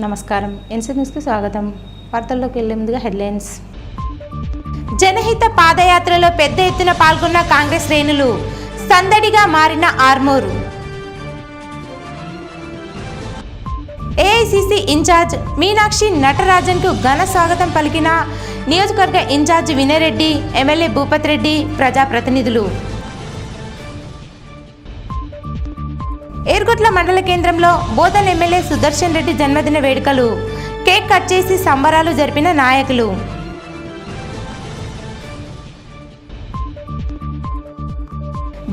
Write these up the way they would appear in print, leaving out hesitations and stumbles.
నమస్కారం ఎన్సీ న్యూస్కి స్వాగతం. వార్తల్లోకి వెళ్లే ముందుగా హెడ్లైన్స్. జనహిత పాదయాత్రలో పెద్ద ఎత్తున పాల్గొన్న కాంగ్రెస్ శ్రేణులు, సందడిగా మారిన ఆర్మూరు. ఏఐసిసి ఇన్ఛార్జ్ మీనాక్షి నటరాజన్కు ఘన స్వాగతం పలికిన నియోజకవర్గ ఇన్ఛార్జ్ వినయ్ రెడ్డి, ఎమ్మెల్యే భూపత్ రెడ్డి, ప్రజాప్రతినిధులు. ఏర్గొట్ల మండల కేంద్రంలో బోధన్ ఎమ్మెల్యే సుదర్శన్ రెడ్డి జన్మదిన వేడుకలు, కేక్ కట్ చేసి సంబరాలు జరిపిన నాయకులు.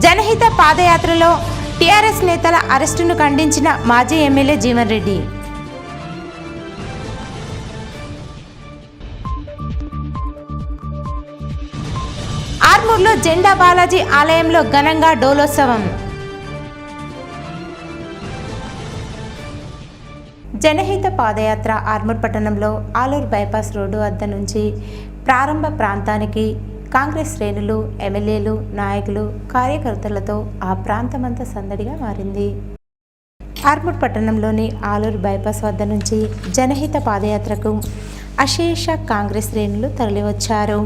జనహిత పాదయాత్రలో టీఆర్ఎస్ నేతల అరెస్టును ఖండించిన మాజీ ఎమ్మెల్యే జీవన్ రెడ్డి. ఆర్మూర్లో జెండా బాలాజీ ఆలయంలో ఘనంగా డోలోత్సవం. జనహిత పాదయాత్ర ఆర్మూర్ పట్టణంలో ఆలూరు బైపాస్ రోడ్డు వద్ద నుంచి ప్రారంభ ప్రాంతానికి కాంగ్రెస్ శ్రేణులు, ఎమ్మెల్యేలు, నాయకులు, కార్యకర్తలతో ఆ ప్రాంతమంతా సందడిగా మారింది. ఆర్మూర్ పట్టణంలోని ఆలూరు బైపాస్ వద్ద నుంచి జనహిత పాదయాత్రకు అశేష కాంగ్రెస్ శ్రేణులు తరలివచ్చారు.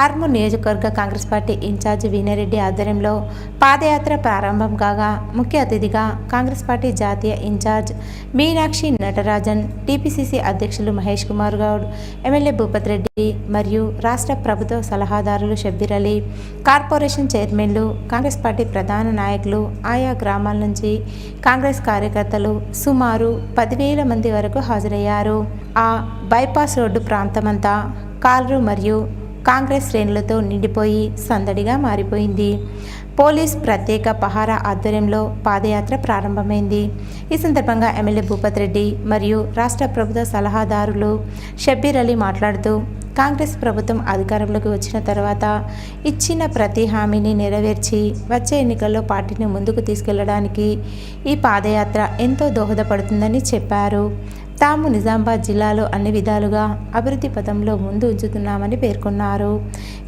ఆర్మూర్ నియోజకవర్గ కాంగ్రెస్ పార్టీ ఇన్ఛార్జ్ వినయ్ రెడ్డి ఆధ్వర్యంలో పాదయాత్ర ప్రారంభం కాగా ముఖ్య అతిథిగా కాంగ్రెస్ పార్టీ జాతీయ ఇన్ఛార్జ్ మీనాక్షి నటరాజన్, టీపీసీసీ అధ్యక్షులు మహేష్ కుమార్ గౌడ్, ఎమ్మెల్యే భూపత్ రెడ్డి మరియు రాష్ట్ర ప్రభుత్వ సలహాదారులు షబ్బీర్ అలీ, కార్పొరేషన్ చైర్మన్లు, కాంగ్రెస్ పార్టీ ప్రధాన నాయకులు, ఆయా గ్రామాల నుంచి కాంగ్రెస్ కార్యకర్తలు సుమారు 10,000 మంది వరకు హాజరయ్యారు. ఆ బైపాస్ రోడ్డు ప్రాంతమంతా కార్లు మరియు కాంగ్రెస్ శ్రేణులతో నిండిపోయి సందడిగా మారిపోయింది. పోలీస్ ప్రత్యేక పహారా ఆధ్వర్యంలో పాదయాత్ర ప్రారంభమైంది. ఈ సందర్భంగా ఎమ్మెల్యే భూపత్ రెడ్డి మరియు రాష్ట్ర ప్రభుత్వ సలహాదారులు షబ్బీర్ అలీ మాట్లాడుతూ, కాంగ్రెస్ ప్రభుత్వం అధికారంలోకి వచ్చిన తర్వాత ఇచ్చిన ప్రతి హామీని నెరవేర్చి వచ్చే ఎన్నికల్లో పార్టీని ముందుకు తీసుకెళ్లడానికి ఈ పాదయాత్ర ఎంతో దోహదపడుతుందని చెప్పారు. తాము నిజామాబాద్ జిల్లాలో అన్ని విధాలుగా అభివృద్ధి పథంలో ముందు ఉంచుతున్నామని పేర్కొన్నారు.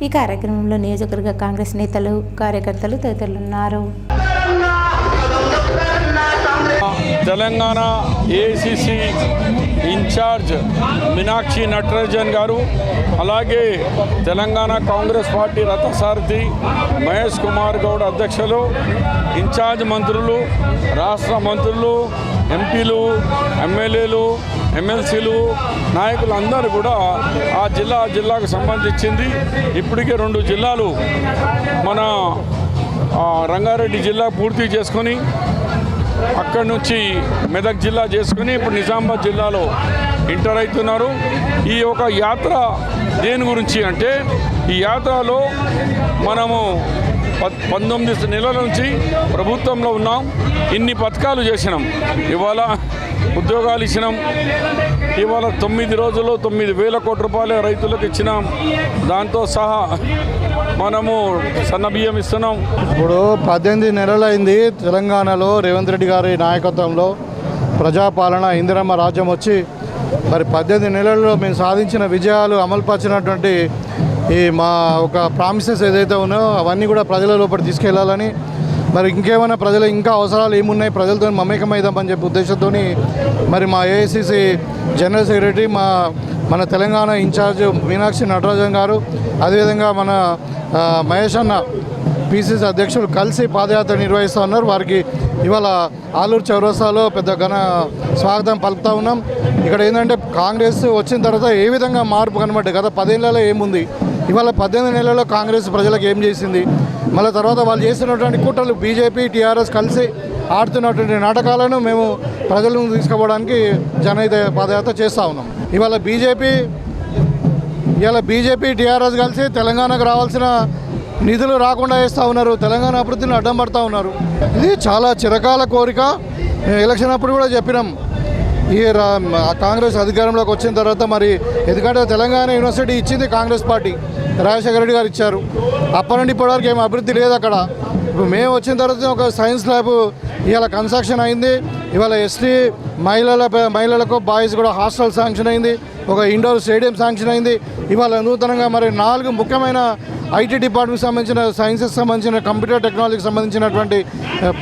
ఈ కార్యక్రమంలో నియోజకవర్గ కాంగ్రెస్ నేతలు, కార్యకర్తలు తదితరులున్నారు. తెలంగాణ ఏఐసిసి ఇన్ఛార్జ్ మీనాక్షి నటరాజన్ గారు, అలాగే తెలంగాణ కాంగ్రెస్ పార్టీ రథసారథి మహేష్ కుమార్ గౌడ్ అధ్యక్షులు, ఇన్ఛార్జ్ మంత్రులు, రాష్ట్ర మంత్రులు, ఎంపీలు, ఎమ్మెల్యేలు, ఎమ్మెల్సీలు, నాయకులు అందరూ కూడా ఆ జిల్లాకు సంబంధించింది. ఇప్పటికే 2 జిల్లాలు మన రంగారెడ్డి జిల్లా పూర్తి చేసుకొని అక్కడి నుంచి మెదక్ జిల్లా చేసుకుని ఇప్పుడు నిజామాబాద్ జిల్లాలో ఎంటర్ అవుతున్నారు. ఈ యొక్క యాత్ర దేని గురించి అంటే, ఈ యాత్రలో మనము 19 నెలల నుంచి ప్రభుత్వంలో ఉన్నాం, ఇన్ని పథకాలు చేసినాం, ఇవాళ ఉద్యోగాలు ఇచ్చినాం, ఇవాళ 9 రోజుల్లో 9,000 కోట్ల రూపాయలు రైతులకు ఇచ్చినాం, దాంతో సహా మనము సన్న బియ్యం ఇస్తున్నాం. ఇప్పుడు 18 నెలలైంది తెలంగాణలో రేవంత్ రెడ్డి గారి నాయకత్వంలో ప్రజాపాలన, ఇందిరమ్మ రాజ్యం వచ్చి మరి 18 నెలల్లో మేము సాధించిన విజయాలు, అమలుపరిచినటువంటి ఈ మా ఒక ప్రామిసెస్ ఏదైతే ఉన్నాయో అవన్నీ కూడా ప్రజల లోపల తీసుకెళ్లాలని, మరి ఇంకేమైనా ప్రజలు ఇంకా అవసరాలు ఏమున్నాయి ప్రజలతో మమేకమైదామని చెప్పి ఉద్దేశంతో మరి మా ఏఐసిసి జనరల్ సెక్రటరీ, మన తెలంగాణ ఇన్ఛార్జ్ మీనాక్షి నటరాజన్ గారు, అదేవిధంగా మన మహేష్ అన్న పీసీసీ అధ్యక్షులు కలిసి పాదయాత్ర నిర్వహిస్తూ ఉన్నారు. వారికి ఇవాళ ఆలూరు చౌరస్తాలో పెద్ద ఘన స్వాగతం పలుకుతూ ఉన్నాం. ఇక్కడ ఏంటంటే కాంగ్రెస్ వచ్చిన తర్వాత ఏ విధంగా మార్పు కనబడ్డాయి, గత 10 ఏళ్లలో ఏముంది, ఇవాళ 18 నెలల్లో కాంగ్రెస్ ప్రజలకు ఏం చేసింది, మళ్ళీ తర్వాత వాళ్ళు చేస్తున్నటువంటి కుట్రలు, బీజేపీ టీఆర్ఎస్ కలిసి ఆడుతున్నటువంటి నాటకాలను మేము ప్రజల ముందు తీసుకుపోవడానికి జనహిత పాదయాత్ర చేస్తూ ఉన్నాం. ఇవాళ బీజేపీ టీఆర్ఎస్ కలిసి తెలంగాణకు రావాల్సిన నిధులు రాకుండా చేస్తూ ఉన్నారు, తెలంగాణ అభివృద్ధిని అడ్డం పడుతూ ఉన్నారు. ఇది చాలా చిరకాల కోరిక. మేము ఎలక్షన్ అప్పుడు కూడా చెప్పినాం, ఈ కాంగ్రెస్ అధికారంలోకి వచ్చిన తర్వాత మరి ఎందుకంటే తెలంగాణ యూనివర్సిటీ ఇచ్చింది కాంగ్రెస్ పార్టీ, రాజశేఖర రెడ్డి గారు ఇచ్చారు. అప్పటి నుండి ఇప్పటివరకు ఏం అభివృద్ధి లేదు అక్కడ. ఇప్పుడు మేము వచ్చిన తర్వాత ఒక సైన్స్ ల్యాబ్ ఇవాళ కన్స్ట్రక్షన్ అయింది. ఇవాళ ఎస్టీ మహిళలకు బాయ్స్ కూడా హాస్టల్ శాంక్షన్ అయింది, ఒక ఇండోర్ స్టేడియం శాంక్షన్ అయింది. ఇవాళ నూతనంగా మరి 4 ముఖ్యమైన ఐటీ డిపార్ట్మెంట్కి సంబంధించిన సైన్సెస్ సంబంధించిన కంప్యూటర్ టెక్నాలజీకి సంబంధించినటువంటి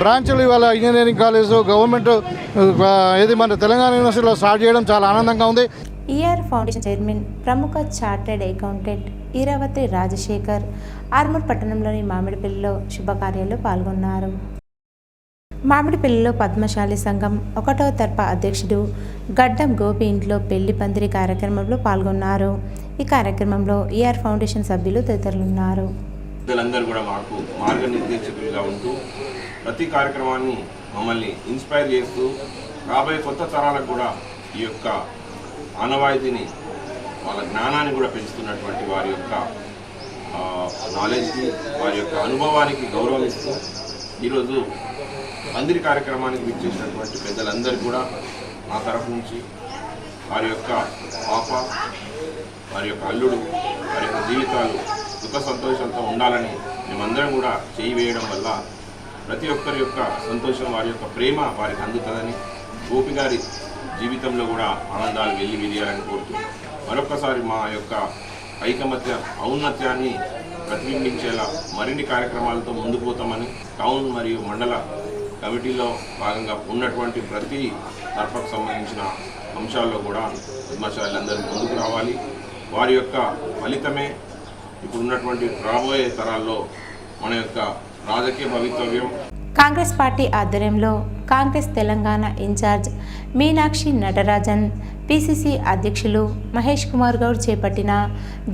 బ్రాంచ్లు ఇవాళ ఇంజనీరింగ్ కాలేజ్ గవర్నమెంట్ ఏది మన తెలంగాణ యూనివర్సిటీలో స్టార్ట్ చేయడం చాలా ఆనందంగా ఉంది. ఈఆర్ ఫౌండేషన్ చైర్మన్ ప్రముఖ చార్టెడ్ అకౌంటెంట్ ఈరావతి రాజశేఖర్ ఆర్మూర్ పట్టణంలోని మామిడిపల్లిలో శుభకార్యాల్లో పాల్గొన్నారు. మామిడిపల్లిలో పద్మశాలి సంఘం 1వ తరఫా అధ్యక్షుడు గడ్డం గోపి ఇంట్లో పెళ్లి పందిరి కార్యక్రమంలో పాల్గొన్నారు. ఈ కార్యక్రమంలో ఈఆర్ ఫౌండేషన్ సభ్యులు తదితరులున్నారు. పెద్దలందరూ కూడా మాకు మార్గనిర్దేశకులుగా ఉంటూ ప్రతి కార్యక్రమాన్ని మమ్మల్ని ఇన్స్పైర్ చేస్తూ రాబోయే కొత్త తరాలకు కూడా ఈ యొక్క ఆనవాయితీని వాళ్ళ జ్ఞానాన్ని కూడా పెంచుతున్నటువంటి వారి యొక్క నాలెడ్జ్కి వారి యొక్క అనుభవానికి గౌరవిస్తూ ఈరోజు పందిరి కార్యక్రమానికి విచ్చేసినటువంటి పెద్దలందరికీ కూడా నా తరఫు నుంచి వారి యొక్క పాప వారి యొక్క అల్లుడు వారి యొక్క జీవితాలు సుఖ సంతోషంతో ఉండాలని మేమందరం కూడా చేయి వేయడం వల్ల ప్రతి ఒక్కరి యొక్క సంతోషం వారి యొక్క ప్రేమ వారికి అందుతుందని గోపి గారి జీవితంలో కూడా ఆనందాలు వెళ్ళి విరియాలని కోరుతూ మరొకసారి మా యొక్క ఐకమత్య ఔన్నత్యాన్ని ప్రతిబింబించేలా మరిన్ని కార్యక్రమాలతో ముందుకు పోతామని టౌన్ మరియు మండల కమిటీలో భాగంగా ఉన్నటువంటి ప్రతి తరఫకు సంబంధించిన అంశాల్లో కూడా పద్మశాలందరూ ముందుకు రావాలి. వారి యొక్క ఫలితమే ఇప్పుడు ఉన్నటువంటి రాబోయే తరాల్లో మన యొక్క రాజకీయ భవితవ్యం. కాంగ్రెస్ పార్టీ ఆధ్వర్యంలో కాంగ్రెస్ తెలంగాణ ఇన్ఛార్జ్ మీనాక్షి నటరాజన్, పిసిసి అధ్యక్షులు మహేష్ కుమార్ గౌడ్ చేపట్టిన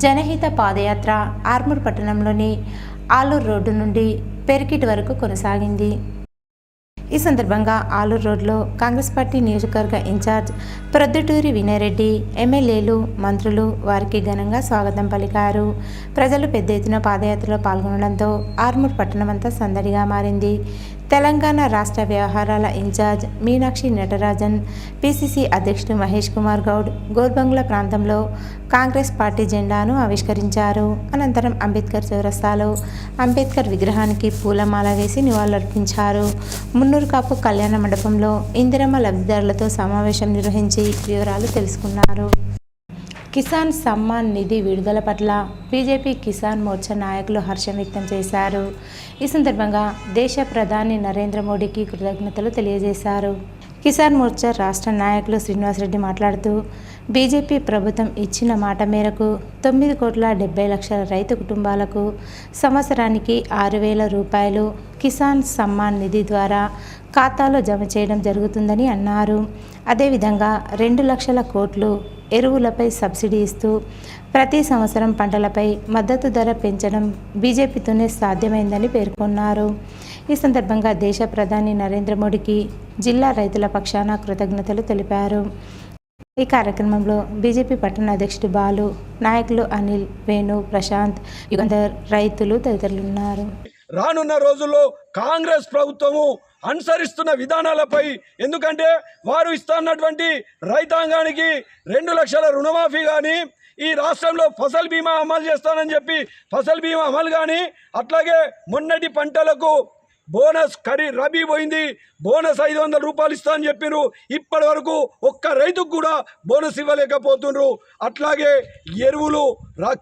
జనహిత పాదయాత్ర ఆర్మూర్ పట్టణంలోని ఆలూరు రోడ్డు నుండి పెరికిట్ వరకు కొనసాగింది. ఈ సందర్భంగా ఆలూరు రోడ్లో కాంగ్రెస్ పార్టీ నియోజకవర్గ ఇన్ఛార్జ్ ప్రొద్దుటూరి వినయరెడ్డి, ఎమ్మెల్యేలు, మంత్రులు వారికి ఘనంగా స్వాగతం పలికారు. ప్రజలు పెద్ద ఎత్తున పాదయాత్రలో పాల్గొనడంతో ఆర్మూర్ పట్టణమంతా సందడిగా మారింది. తెలంగాణ రాష్ట్ర వ్యవహారాల ఇన్ఛార్జ్ మీనాక్షి నటరాజన్, పిసిసి అధ్యక్షుడు మహేష్ కుమార్ గౌడ్ గోర్బంగ్లా ప్రాంతంలో కాంగ్రెస్ పార్టీ జెండాను ఆవిష్కరించారు. అనంతరం అంబేద్కర్ చౌరస్తాలో అంబేద్కర్ విగ్రహానికి పూలమాల వేసి నివాళులర్పించారు. మున్నూరు కాపు కళ్యాణ మండపంలో ఇందిరమ్మ లబ్ధిదారులతో సమావేశం నిర్వహించి వివరాలు తెలుసుకున్నారు. కిసాన్ సమ్మాన్ నిధి విడుదల పట్ల బీజేపీ కిసాన్ మోర్చా నాయకులు హర్షం వ్యక్తం చేశారు. ఈ సందర్భంగా దేశ ప్రధాని నరేంద్ర మోడీకి కృతజ్ఞతలు తెలియజేశారు. కిసాన్ మోర్చా రాష్ట్ర నాయకులు శ్రీనివాసరెడ్డి మాట్లాడుతూ, బీజేపీ ప్రభుత్వం ఇచ్చిన మాట మేరకు 9,70,00,000 రైతు కుటుంబాలకు సంవత్సరానికి 6,000 రూపాయలు కిసాన్ సమ్మాన్ నిధి ద్వారా ఖాతాలో జమ చేయడం జరుగుతుందని అన్నారు. అదేవిధంగా 2,00,000 కోట్లు ఎరువులపై సబ్సిడీ ఇస్తూ ప్రతి సంవత్సరం పంటలపై మద్దతు ధర పెంచడం బీజేపీతోనే సాధ్యమైందని పేర్కొన్నారు. ఈ సందర్భంగా దేశ ప్రధాని నరేంద్ర మోడీకి జిల్లా రైతుల పక్షాన కృతజ్ఞతలు తెలిపారు. ఈ కార్యక్రమంలో బీజేపీ పట్టణ అధ్యక్షుడు బాలు, నాయకులు అనిల్, వేణు, ప్రశాంత్, యుగంధర్, రైతులు తదితరులున్నారు. రానున్న రోజుల్లో కాంగ్రెస్ ప్రభుత్వము అనుసరిస్తున్న విధానాలపై, ఎందుకంటే వారు ఇస్తున్నటువంటి రైతాంగానికి 2 లక్షల రుణమాఫీ కానీ, ఈ రాష్ట్రంలో ఫసల్ బీమా అమలు చేస్తానని చెప్పి ఫసల్ బీమా అమలు కానీ, అట్లాగే మొన్నటి పంటలకు బోనస్ రబీ పోయింది, బోనస్ 500 రూపాయలు ఇస్తా అని చెప్పినారు. ఇప్పటి వరకు ఒక్క రైతుకు కూడా బోనస్ ఇవ్వలేకపోతున్నారు. అట్లాగే ఎరువులు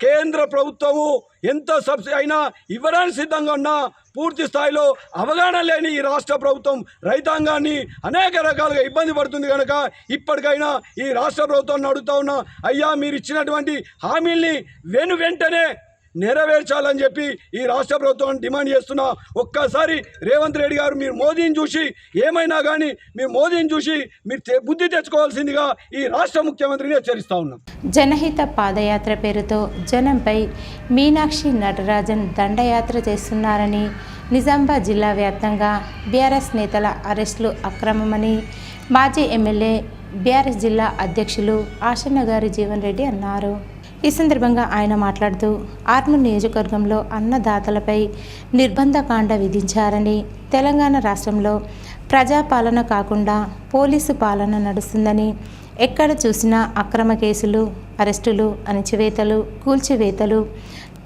కేంద్ర ప్రభుత్వము ఎంత సబ్సిడీ అయినా ఇవ్వడానికి సిద్ధంగా ఉన్నా పూర్తి స్థాయిలో అవగాహన లేని ఈ రాష్ట్ర ప్రభుత్వం రైతాంగాన్ని అనేక రకాలుగా ఇబ్బంది పడుతుంది. కనుక ఇప్పటికైనా ఈ రాష్ట్ర ప్రభుత్వాన్ని అడుగుతా ఉన్నా, అయ్యా మీరు ఇచ్చినటువంటి హామీల్ని వెంటనే నెరవేర్చాలని చెప్పి ఈ రాష్ట్ర ప్రభుత్వాన్ని డిమాండ్ చేస్తున్నా. ఒక్కసారి రేవంత్ రెడ్డి గారు మీరు మోదీని చూసి ఏమైనా కానీ మీరు బుద్ధి తెచ్చుకోవాల్సిందిగా ఈ రాష్ట్ర ముఖ్యమంత్రిని హెచ్చరిస్తా ఉన్నాం. జనహిత పాదయాత్ర పేరుతో జనంపై మీనాక్షి నటరాజన్ దండయాత్ర చేస్తున్నారని, నిజామాబాద్ జిల్లా వ్యాప్తంగా బీఆర్ఎస్ నేతల అరెస్టులు అక్రమమని మాజీ ఎమ్మెల్యే బీఆర్ఎస్ జిల్లా అధ్యక్షులు ఆశన్నగారి జీవన్ రెడ్డి అన్నారు. ఈ సందర్భంగా ఆయన మాట్లాడుతూ, ఆర్మూర్ నియోజకవర్గంలో అన్నదాతలపై నిర్బంధకాండ విధించారని, తెలంగాణ రాష్ట్రంలో ప్రజాపాలన కాకుండా పోలీసు పాలన నడుస్తుందని, ఎక్కడ చూసినా అక్రమ కేసులు, అరెస్టులు, అణచివేతలు, కూల్చివేతలు,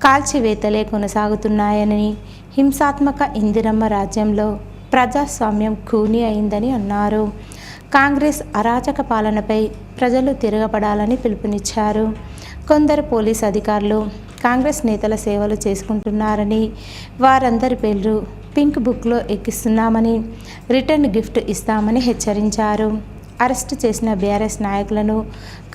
కాల్చివేతలే కొనసాగుతున్నాయని, హింసాత్మక ఇందిరమ్మ రాజ్యంలో ప్రజాస్వామ్యం ఖూనీ అయిందని అన్నారు. కాంగ్రెస్ అరాచక పాలనపై ప్రజలు తిరగబడాలని పిలుపునిచ్చారు. కొందరు పోలీసు అధికారులు కాంగ్రెస్ నేతల సేవలు చేసుకుంటున్నారని, వారందరి పేర్లు పింక్ బుక్లో ఎక్కిస్తున్నామని, రిటర్న్ గిఫ్ట్ ఇస్తామని హెచ్చరించారు. అరెస్టు చేసిన బీఆర్ఎస్ నాయకులను,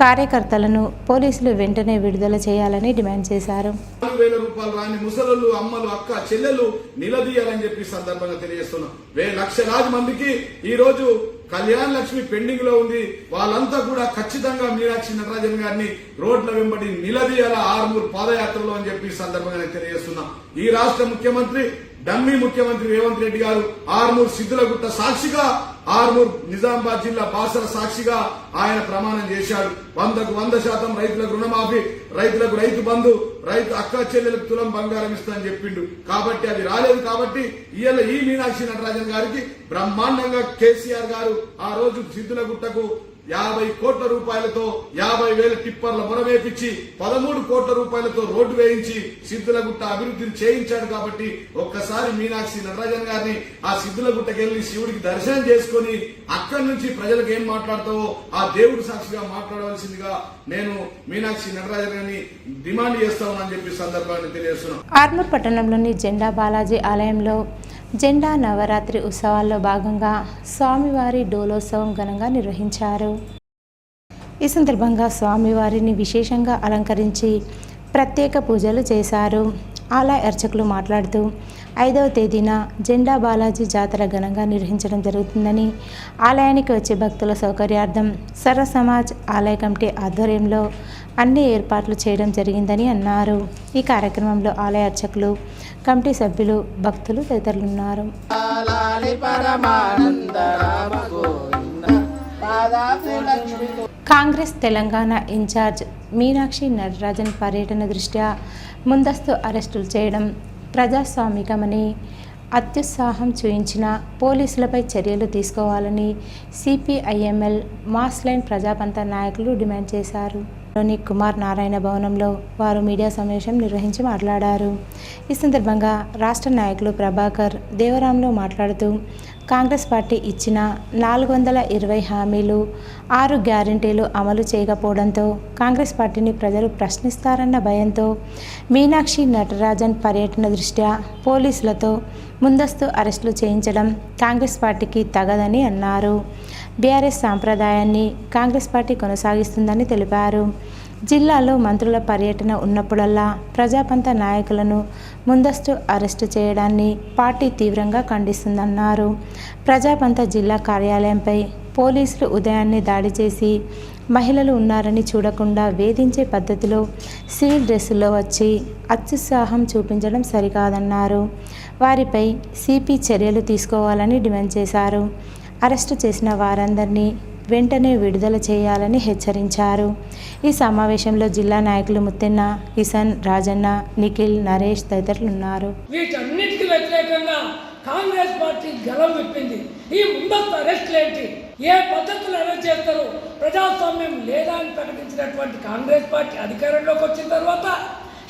కార్యకర్తలను పోలీసులు వెంటనే విడుదల చేయాలని డిమాండ్ చేశారు. 4,000 రూపాయలు రాని ముసలు, అమ్మలు, అక్క, చెల్లెలు నిలదీయాలని చెప్పి సందర్భంగా తెలియజేస్తున్నాం. లక్షలాది మందికి ఈ రోజు కళ్యాణ లక్ష్మి పెండింగ్ లో ఉంది. వాళ్ళంతా కూడా ఖచ్చితంగా మీనాక్షి నటరాజన్ గారిని రోడ్ల వెంబడి నిలదీయాల ఆర్మూర్ పాదయాత్రలో అని చెప్పి సందర్భంగా తెలియజేస్తున్నాం. ఈ రాష్ట్ర ముఖ్యమంత్రి డమ్మీ ముఖ్యమంత్రి రేవంత్ రెడ్డి గారు ఆర్మూర్ సిద్ధులగుట్ట సాక్షిగా, ఆర్మూర్ నిజామాబాద్ జిల్లా బాసర సాక్షిగా ఆయన ప్రమాణం చేశాడు. 100కు 100% రైతులకు రుణమాఫీ, రైతులకు రైతు బంధు, రైతు అక్క చెల్లెలకు తులం బంగారం ఇస్తానని చెప్పిండు. కాబట్టి అది రాలేదు. కాబట్టి ఇవాళ ఈ మీనాక్షి నటరాజన్ గారికి బ్రహ్మాండంగా కేసీఆర్ గారు ఆ రోజు సిద్ధులగుట్టకు 50 కోట్ల రూపాయలతో 50,000 టిప్పర్ల మొరవేపించి 13 కోట్ల రూపాయలతో రోడ్డు వేయించి సిద్ధులగుట్ట అభివృద్ధిని చేయించాడు. కాబట్టి ఒక్కసారి మీనాక్షి నటరాజన్ గారిని ఆ సిద్ధులగుట్టకెళ్లి శివుడికి దర్శనం చేసుకుని అక్కడి నుంచి ప్రజలకు ఏం మాట్లాడతావో ఆ దేవుడు సాక్షిగా మాట్లాడవలసిందిగా నేను మీనాక్షి నటరాజన్ గారిని డిమాండ్ చేస్తామని చెప్పి సందర్భాన్ని తెలియజేస్తున్నాం. ఆర్మూర్ పట్టణంలోని జెండా బాలాజీ ఆలయంలో జెండా నవరాత్రి ఉత్సవాల్లో భాగంగా స్వామివారి డోలోత్సవం ఘనంగా నిర్వహించారు. ఈ సందర్భంగా స్వామివారిని విశేషంగా అలంకరించి ప్రత్యేక పూజలు చేశారు. ఆలయ అర్చకులు మాట్లాడుతూ 5వ తేదీన జెండా బాలాజీ జాతర ఘనంగా నిర్వహించడం జరుగుతుందని, ఆలయానికి వచ్చే భక్తుల సౌకర్యార్థం సర్వ సమాజ్ ఆలయ కమిటీ ఆధ్వర్యంలో అన్ని ఏర్పాట్లు చేయడం జరిగిందని అన్నారు. ఈ కార్యక్రమంలో ఆలయ అర్చకులు, కమిటీ సభ్యులు, భక్తులు తదితరులున్నారు. కాంగ్రెస్ తెలంగాణ ఇన్ఛార్జ్ మీనాక్షి నటరాజన్ పర్యటన దృష్ట్యా ముందస్తు అరెస్టులు చేయడం ప్రజాస్వామికమని, అత్యుత్సాహం చూయించిన పోలీసులపై చర్యలు తీసుకోవాలని సిపిఐఎంఎల్ మాస్ లైన్ ప్రజాపంత నాయకులు డిమాండ్ చేశారు. లోని కుమార్ నారాయణ భవనంలో వారు మీడియా సమావేశం నిర్వహించి మాట్లాడారు. ఈ సందర్భంగా రాష్ట్ర నాయకులు ప్రభాకర్ దేవరాంలో మాట్లాడుతూ కాంగ్రెస్ పార్టీ ఇచ్చిన 420 హామీలు, 6 గ్యారంటీలు అమలు చేయకపోవడంతో కాంగ్రెస్ పార్టీని ప్రజలు ప్రశ్నిస్తారన్న భయంతో మీనాక్షి నటరాజన్ పర్యటన దృష్ట్యా పోలీసులతో ముందస్తు అరెస్టులు చేయించడం కాంగ్రెస్ పార్టీకి తగదని అన్నారు. బీఆర్ఎస్ సాంప్రదాయాన్ని కాంగ్రెస్ పార్టీ కొనసాగిస్తుందని తెలిపారు. జిల్లాలో మంత్రుల పర్యటన ఉన్నప్పుడల్లా ప్రజాపంత నాయకులను ముందస్తు అరెస్టు చేయడాన్ని పార్టీ తీవ్రంగా ఖండిస్తుందన్నారు. ప్రజాపంత జిల్లా కార్యాలయంపై పోలీసులు ఉదయాన్నే దాడి చేసి మహిళలు ఉన్నారని చూడకుండా వేధించే పద్ధతిలో సివిల్ డ్రెస్సుల్లో వచ్చి అత్యుత్సాహం చూపించడం సరికాదన్నారు. వారిపై సిపి చర్యలు తీసుకోవాలని డిమాండ్ చేశారు. అరెస్టు చేసిన వారందరినీ వెంటనే విడుదల చేయాలని హెచ్చరించారు. ఈ సమావేశంలో జిల్లా నాయకులు ముత్తెన్న, కిషన్, రాజన్న, నిఖిల్, నరేష్ తదితరులున్నారు. వీటన్నిటికీ వ్యతిరేకంగా కాంగ్రెస్ పార్టీ గలం విప్పింది. ఈ ముందస్తు అరెస్టులు ఏంటి, ఏ పద్ధతులు అరెస్ట్ చేస్తారు, ప్రజాస్వామ్యం లేదా అని ప్రకటించినటువంటి కాంగ్రెస్ పార్టీ అధికారంలోకి వచ్చిన తర్వాత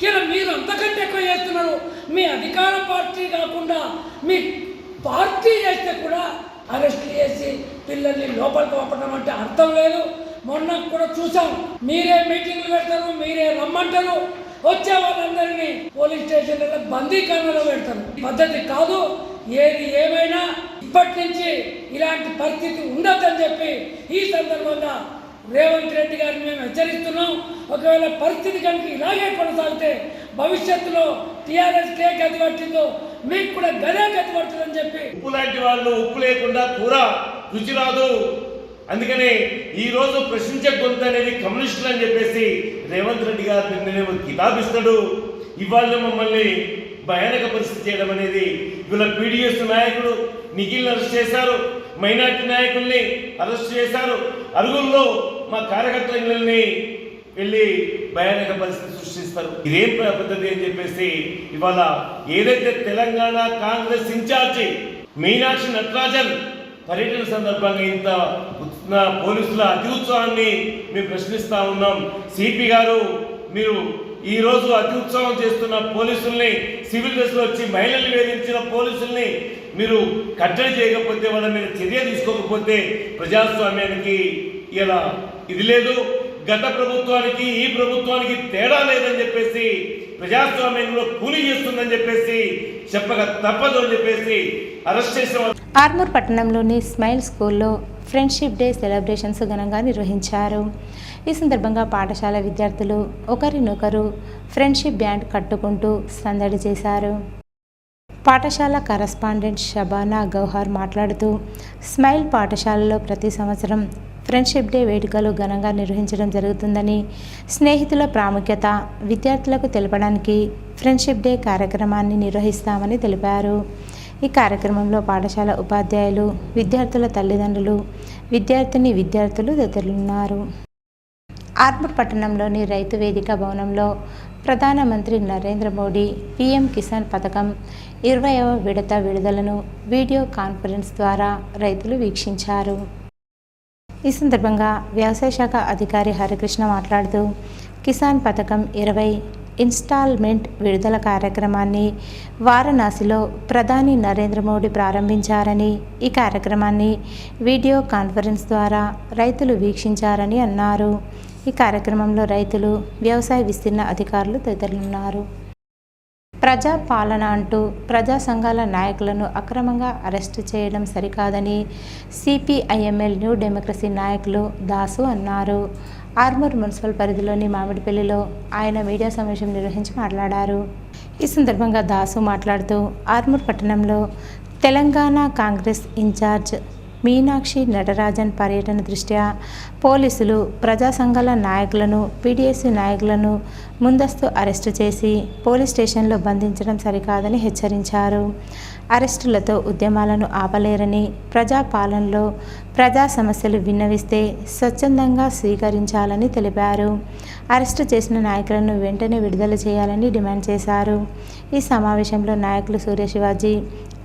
ఇలా మీరు అంతకంటే ఎక్కువ చేస్తున్నారు. మీ అధికార పార్టీ కాకుండా మీ పార్టీ చేస్తే కూడా అరెస్ట్ చేసి పిల్లల్ని లోపలికి పంపడం అంటే అర్థం లేదు. మొన్న కూడా చూసాం, మీరే మీటింగ్లు పెడతారు, మీరే రమ్మంటారు, వచ్చే వాళ్ళందరినీ పోలీస్ స్టేషన్లలో బందీఖానాలో పెడతారు. పద్ధతి కాదు. ఏది ఏమైనా ఇప్పటి నుంచి ఇలాంటి పరిస్థితి ఉండదని చెప్పి ఈ సందర్భంగా రేవంత్ రెడ్డి గారిని మేము హెచ్చరిస్తున్నాం. ఒకవేళ పరిస్థితి కనుక ఇలాగే కొనసాగితే భవిష్యత్తులో టీఆర్ఎస్ కే గతి పట్టిందో మీకు కూడా గదే గతి పడుతుందని చెప్పి, ఉప్పు లాంటి వాళ్ళు ఉప్పు లేకుండా కూర రుచి రాదు. అందుకని ఈ రోజు ప్రశ్నించే గొంతు అనేది కమ్యూనిస్టులు అని చెప్పేసి రేవంత్ రెడ్డి గారు నిన్నేమో కితాబిస్తాడు. ఇవాళ మమ్మల్ని భయానక పరిస్థితి చేయడం అనేది, వీళ్ళ పీడిఎస్ నాయకుడు నిఖిల్ని అరెస్ట్ చేశారు, మైనార్టీ నాయకుల్ని అరెస్ట్ చేశారు, అరుగుల్లో మా కార్యకర్తలని వెళ్ళి భయానక పరిస్థితి సృష్టిస్తారు. ఇదేం పద్ధతి అని చెప్పేసి ఇవాళ ఏదైతే తెలంగాణ కాంగ్రెస్ ఇన్ఛార్జి మీనాక్షి నటరాజన్ పర్యటన సందర్భంగా ఇంత పోలీసుల అతి ఉత్సాహాన్ని మేము ప్రశ్నిస్తా ఉన్నాం. సిపి గారు, మీరు ఈ రోజు అతి ఉత్సాహం చేస్తున్న పోలీసుల్ని, సివిల్ డ్రెస్లో వచ్చి మహిళల్ని వేధించిన పోలీసుల్ని మీరు కట్టడి చేయకపోతే, వాళ్ళ మీద చర్య తీసుకోకపోతే ప్రజాస్వామ్యానికి ఇలా ఇది లేదు. గత ప్రభుత్వానికి ఈ ప్రభుత్వానికి తేడా లేదని చెప్పేసి, ప్రజాస్వామ్యంలో కూలీ చేస్తుందని చెప్పేసి చెప్పక తప్పదు అని చెప్పేసి అరెస్ట్ చేసిన ఆర్మూర్ పట్టణంలోని స్మైల్ స్కూల్లో ఫ్రెండ్షిప్ డే సెలబ్రేషన్స్ ఘనంగా నిర్వహించారు. ఈ సందర్భంగా పాఠశాల విద్యార్థులు ఒకరినొకరు ఫ్రెండ్షిప్ బ్యాండ్ కట్టుకుంటూ సందడి చేశారు. పాఠశాల కరస్పాండెంట్ షబానా గౌహర్ మాట్లాడుతూ స్మైల్ పాఠశాలలో ప్రతి సంవత్సరం ఫ్రెండ్షిప్ డే వేడుకలు ఘనంగా నిర్వహించడం జరుగుతుందని, స్నేహితుల ప్రాముఖ్యత విద్యార్థులకు తెలపడానికి ఫ్రెండ్షిప్ డే కార్యక్రమాన్ని నిర్వహిస్తామని తెలిపారు. ఈ కార్యక్రమంలో పాఠశాల ఉపాధ్యాయులు, విద్యార్థుల తల్లిదండ్రులు, విద్యార్థులు తదితరులున్నారు. ఆర్మూర్ పట్టణంలోని రైతు వేదిక భవనంలో ప్రధానమంత్రి నరేంద్ర మోడీ పీఎం కిసాన్ పథకం 20వ విడత విడుదలను వీడియో కాన్ఫరెన్స్ ద్వారా రైతులు వీక్షించారు. ఈ సందర్భంగా వ్యవసాయ శాఖ అధికారి హరికృష్ణ మాట్లాడుతూ కిసాన్ పథకం 20 ఇన్స్టాల్మెంట్ విడుదల కార్యక్రమాన్ని వారణాసిలో ప్రధాని నరేంద్ర మోడీ ప్రారంభించారని, ఈ కార్యక్రమాన్ని వీడియో కాన్ఫరెన్స్ ద్వారా రైతులు వీక్షించారని అన్నారు. ఈ కార్యక్రమంలో రైతులు, వ్యవసాయ విస్తీర్ణ అధికారులు తదితరులున్నారు. ప్రజా పాలన అంటూ ప్రజా సంఘాల నాయకులను అక్రమంగా అరెస్టు చేయడం సరికాదని సిపిఐఎంఎల్ న్యూ డెమోక్రసీ నాయకులు దాసు అన్నారు. ఆర్మూర్ మున్సిపల్ పరిధిలోని మామిడిపల్లిలో ఆయన మీడియా సమావేశం నిర్వహించి మాట్లాడారు. ఈ సందర్భంగా దాసు మాట్లాడుతూ ఆర్మూర్ పట్టణంలో తెలంగాణ కాంగ్రెస్ ఇన్ఛార్జ్ మీనాక్షి నటరాజన్ పర్యటన దృష్ట్యా పోలీసులు ప్రజా సంఘాల నాయకులను, పీడీఎస్సీ నాయకులను ముందస్తు అరెస్టు చేసి పోలీస్ స్టేషన్లో బంధించడం సరికాదని హెచ్చరించారు. అరెస్టులతో ఉద్యమాలను ఆపలేరని, ప్రజా పాలనలో ప్రజా సమస్యలు విన్నవిస్తే స్వచ్ఛందంగా స్వీకరించాలని తెలిపారు. అరెస్టు చేసిన నాయకులను వెంటనే విడుదల చేయాలని డిమాండ్ చేశారు. ఈ సమావేశంలో నాయకులు సూర్య శివాజీ,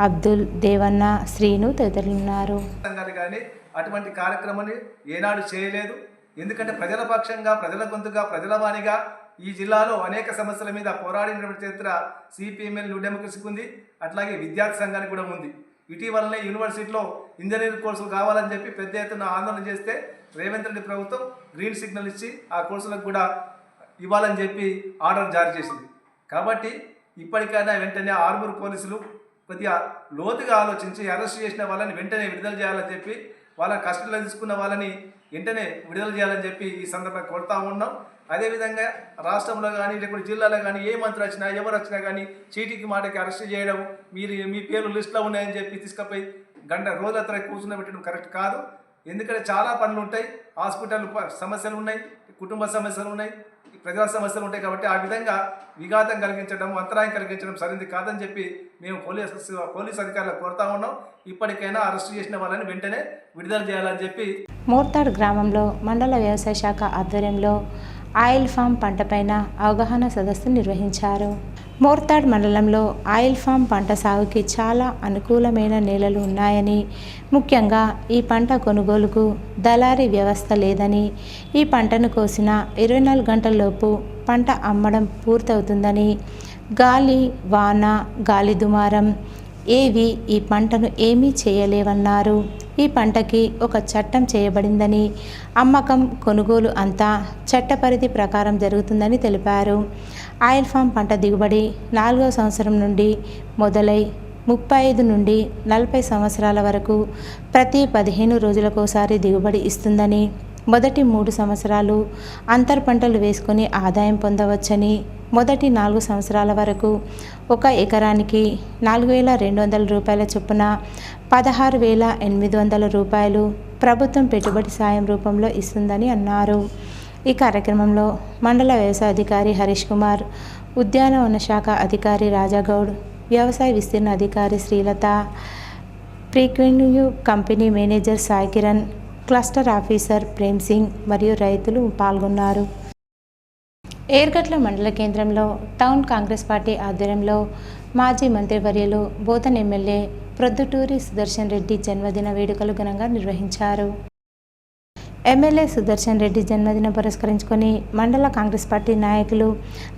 అబ్దుల్, దేవన్న, శ్రీను తదితరులున్నారు. అటువంటి కార్యక్రమాన్ని ఏనాడు చేయలేదు. ఎందుకంటే ప్రజల పక్షంగా, ప్రజల గొంతుగా, ప్రజల వాణిగా ఈ జిల్లాలో అనేక సమస్యల మీద పోరాడినటువంటి చరిత్ర సిపిఎంఎల్ న్యూ డెమోక్రసీకి ఉంది. అట్లాగే విద్యార్థి సంఘానికి కూడా ఉంది. ఇటీవలనే యూనివర్సిటీలో ఇంజనీరింగ్ కోర్సులు కావాలని చెప్పి పెద్ద ఎత్తున ఆందోళన చేస్తే రేవంత్ రెడ్డి ప్రభుత్వం గ్రీన్ సిగ్నల్ ఇచ్చి ఆ కోర్సులకు కూడా ఇవ్వాలని చెప్పి ఆర్డర్ జారీ చేసింది. కాబట్టి ఇప్పటికైనా వెంటనే ఆర్మూర్ పోలీసులు కొద్దిగా లోతుగా ఆలోచించి అరెస్ట్ చేసిన వాళ్ళని వెంటనే విడుదల చేయాలని చెప్పి, వాళ్ళ కస్టడీలో తీసుకున్న వాళ్ళని వెంటనే విడుదల చేయాలని చెప్పి ఈ సందర్భంగా కోరుతా ఉన్నాం. అదేవిధంగా రాష్ట్రంలో కానీ లేకపోతే జిల్లాలో కానీ ఏ మంత్రి వచ్చినా, ఎవరు వచ్చినా కానీ చీటికి మాటకి అరెస్ట్ చేయడం, మీ పేర్లు లిస్టులో ఉన్నాయని చెప్పి తీసుకుపోయి రోజుల తరగతి కూర్చుని పెట్టడం కరెక్ట్ కాదు. ఎందుకంటే చాలా పనులు ఉంటాయి, హాస్పిటల్ సమస్యలు ఉన్నాయి, కుటుంబ సమస్యలు ఉన్నాయి, ప్రజా సమస్యలు ఉంటాయి. కాబట్టి ఆ విధంగా విఘాతం కలిగించడం, అంతరాయం కలిగించడం సరైనది కాదని చెప్పి మేము పోలీస్ అధికారులు కోరుతా ఉన్నాం. ఇప్పటికైనా అరెస్ట్ చేసిన వాళ్ళని వెంటనే విడుదల చేయాలని చెప్పి. మోర్తాడ్ గ్రామంలో మండల వ్యవసాయ శాఖ ఆధ్వర్యంలో ఆయిల్ ఫామ్ పంటపైన అవగాహన సదస్సు నిర్వహించారు. మోర్తాడ్ మండలంలో ఆయిల్ ఫామ్ పంట సాగుకి చాలా అనుకూలమైన నేలలు ఉన్నాయని, ముఖ్యంగా ఈ పంట కొనుగోలుకు దళారీ వ్యవస్థ లేదని, ఈ పంటను కోసిన 24 గంటల్లోపు పంట అమ్మడం పూర్తవుతుందని, గాలి, వాన, గాలి దుమారం ఏవి ఈ పంటను ఏమీ చేయలేవన్నారు. ఈ పంటకి ఒక చట్టం చేయబడిందని, అమ్మకం, కొనుగోలు అంతా చట్టపరిధి ప్రకారం జరుగుతుందని తెలిపారు. ఆయిల్ ఫామ్ పంట దిగుబడి 4వ సంవత్సరం నుండి మొదలై 35 నుండి 40 సంవత్సరాల వరకు ప్రతి 15 రోజులకోసారి దిగుబడి ఇస్తుందని, మొదటి 3 సంవత్సరాలు అంతర్ పంటలు వేసుకొని ఆదాయం పొందవచ్చని, మొదటి 4 సంవత్సరాల వరకు 1 ఎకరానికి 4,200 రూపాయల చొప్పున 16,800 రూపాయలు ప్రభుత్వం పెట్టుబడి సాయం రూపంలో ఇస్తుందని అన్నారు. ఈ కార్యక్రమంలో మండల వ్యవసాయ అధికారి హరీష్ కుమార్, ఉద్యానవన శాఖ అధికారి రాజాగౌడ్, వ్యవసాయ విస్తీర్ణ అధికారి శ్రీలత, ప్రీక్వెన్యూ company manager Sai Kiran, cluster officer Prem Singh మరియు రైతులు పాల్గొన్నారు. ఏర్గట్ల మండల కేంద్రంలో టౌన్ కాంగ్రెస్ పార్టీ ఆధ్వర్యంలో మాజీ మంత్రివర్యులు బోధన్ ఎమ్మెల్యే ప్రొద్దుటూరి సుదర్శన్ రెడ్డి జన్మదిన వేడుకలు ఘనంగా నిర్వహించారు. ఎమ్మెల్యే సుదర్శన్ రెడ్డి జన్మదినం పురస్కరించుకొని మండల కాంగ్రెస్ పార్టీ నాయకులు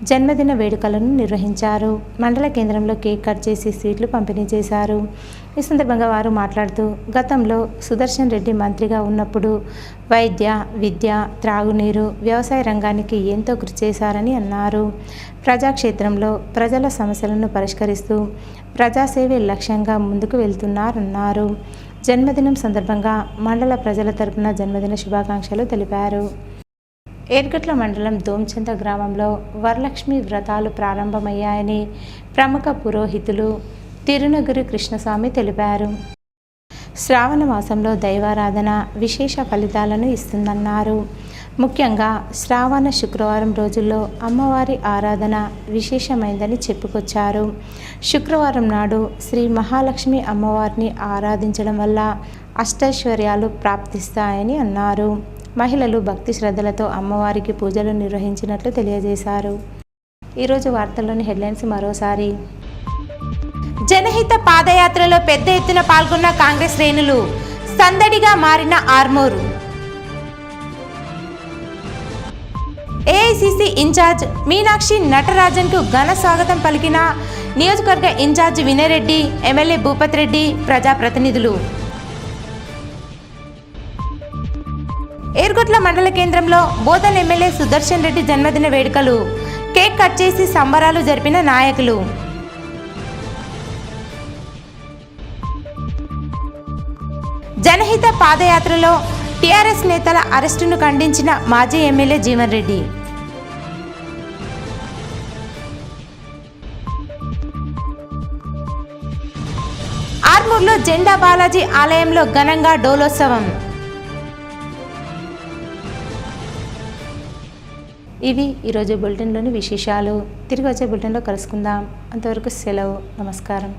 జన్మదిన వేడుకలను నిర్వహించారు. మండల కేంద్రంలో కేక్ కట్ చేసి స్వీట్లు పంపిణీ చేశారు. ఈ సందర్భంగా వారు మాట్లాడుతూ గతంలో సుదర్శన్ రెడ్డి మంత్రిగా ఉన్నప్పుడు వైద్య, విద్య, త్రాగునీరు, వ్యవసాయ రంగానికి ఎంతో కృషి చేశారని అన్నారు. ప్రజాక్షేత్రంలో ప్రజల సమస్యలను పరిష్కరిస్తూ ప్రజాసేవే లక్ష్యంగా ముందుకు వెళ్తున్నారన్నారు. జన్మదినం సందర్భంగా మండల ప్రజల తరపున జన్మదిన శుభాకాంక్షలు తెలిపారు. ఏర్గట్ల మండలం దోంచంత గ్రామంలో వరలక్ష్మి వ్రతాలు ప్రారంభమయ్యాయని ప్రముఖ పురోహితులు తిరునగిరి కృష్ణస్వామి తెలిపారు. శ్రావణ మాసంలో దైవారాధన విశేష ఫలితాలను ఇస్తుందన్నారు. ముఖ్యంగా శ్రావణ శుక్రవారం రోజుల్లో అమ్మవారి ఆరాధన విశేషమైందని చెప్పుకొచ్చారు. శుక్రవారం నాడు శ్రీ మహాలక్ష్మి అమ్మవారిని ఆరాధించడం వల్ల అష్టైశ్వర్యాలు ప్రాప్తిస్తాయని అన్నారు. మహిళలు భక్తి శ్రద్ధలతో అమ్మవారికి పూజలు నిర్వహించినట్లు తెలియజేశారు. ఈరోజు వార్తల్లోని హెడ్లైన్స్ మరోసారి. జనహిత పాదయాత్రలో పెద్ద ఎత్తున పాల్గొన్న కాంగ్రెస్ శ్రేణులు, సందడిగా మారిన ఆర్మూరు. ఏఐసిసి ఇన్ఛార్జ్ మీనాక్షి నటరాజన్కు ఘన స్వాగతం పలికిన నియోజకవర్గ ఇన్ఛార్జ్ వినయరెడ్డి, ఎమ్మెల్యే భూపత్ రెడ్డి, ప్రజాప్రతినిధులు. ఏర్గొట్ల మండల కేంద్రంలో బోధన్ ఎమ్మెల్యే సుదర్శన్ రెడ్డి జన్మదిన వేడుకలు, కేక్ కట్ చేసి సంబరాలు జరిపిన నాయకులు. జనహిత పాదయాత్రలో టీఆర్ఎస్ నేతల అరెస్టును ఖండించిన మాజీ ఎమ్మెల్యే జీవన్ రెడ్డి. ఆర్మూర్లో జెండా బాలాజీ ఆలయంలో ఘనంగా డోలోత్సవం. ఇవి ఈరోజు బులెటిన్లోని విశేషాలు. తిరిగి వచ్చే బులెటిన్లో కలుసుకుందాం. అంతవరకు సెలవు. నమస్కారం.